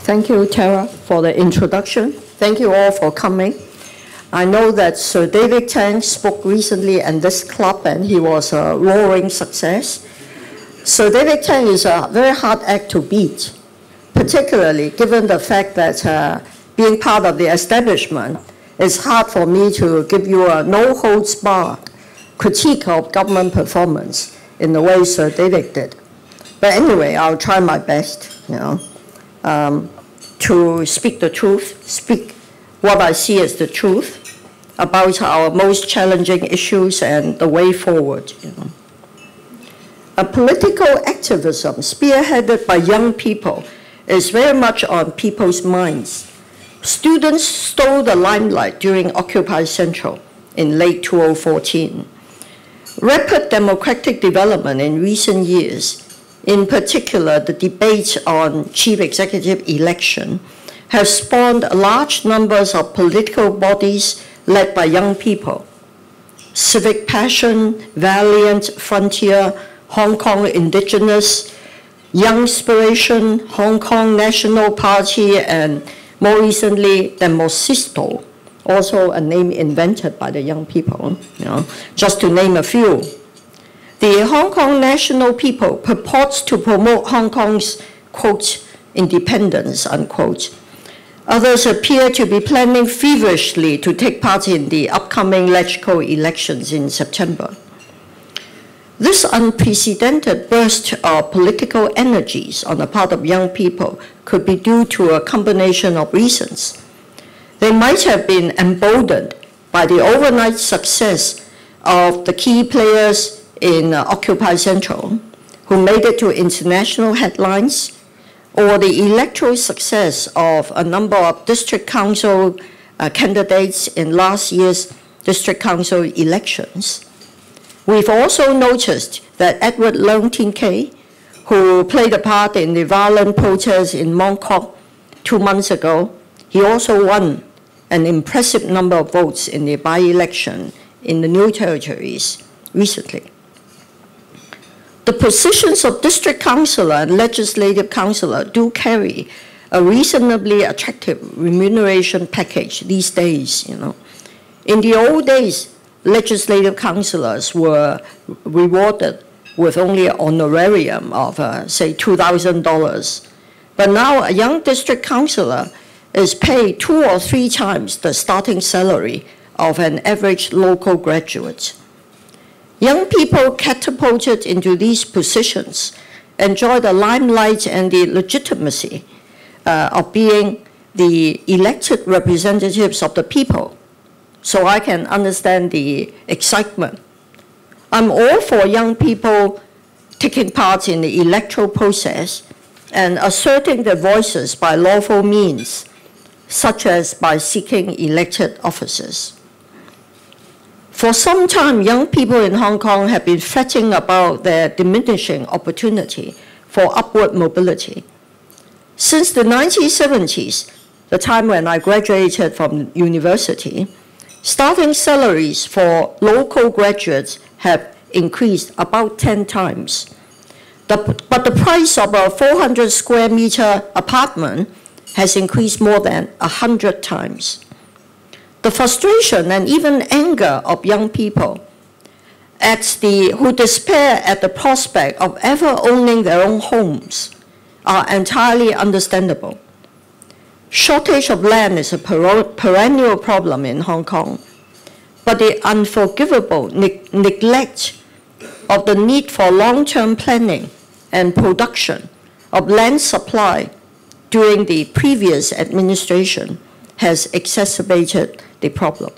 Thank you, Tara, for the introduction. Thank you all for coming. I know that Sir David Tang spoke recently at this club, and he was a roaring success. Sir David Tang is a very hard act to beat, particularly given the fact that being part of the establishment, it's hard for me to give you a no-holds-barred critique of government performance in the way Sir David did. But anyway, I'll try my best, to speak the truth, speak what I see as the truth about our most challenging issues and the way forward. A political activism spearheaded by young people is very much on people's minds. Students stole the limelight during Occupy Central in late 2014. Rapid democratic development in recent years, in particular the debate on chief executive election, have spawned large numbers of political bodies led by young people. Civic Passion, Valiant Frontier, Hong Kong Indigenous, Young Inspiration, Hong Kong National Party, and more recently, Demosisto, also a name invented by the young people, just to name a few. The Hong Kong National People purports to promote Hong Kong's, quote, independence, unquote. Others appear to be planning feverishly to take part in the upcoming legislative elections in September. This unprecedented burst of political energies on the part of young people could be due to a combination of reasons. They might have been emboldened by the overnight success of the key players in Occupy Central, who made it to international headlines, or the electoral success of a number of district council candidates in last year's district council elections. We've also noticed that Edward Leung Tin Kei, who played a part in the violent protests in Mong Kok 2 months ago, he also won an impressive number of votes in the by-election in the New Territories recently. The positions of district councillor and legislative councillor do carry a reasonably attractive remuneration package these days. In the old days, legislative councillors were rewarded with only an honorarium of, say, $2,000. But now a young district councillor is paid 2 or 3 times the starting salary of an average local graduate. Young people catapulted into these positions enjoy the limelight and the legitimacy of being the elected representatives of the people. So I can understand the excitement. I'm all for young people taking part in the electoral process and asserting their voices by lawful means, such as by seeking elected offices. For some time, young people in Hong Kong have been fretting about their diminishing opportunity for upward mobility. Since the 1970s, the time when I graduated from university, starting salaries for local graduates have increased about 10 times. But the price of a 400 square meter apartment has increased more than 100 times. The frustration and even anger of young people who despair at the prospect of ever owning their own homes are entirely understandable. Shortage of land is a perennial problem in Hong Kong, but the unforgivable neglect of the need for long-term planning and production of land supply during the previous administration has exacerbated the problem.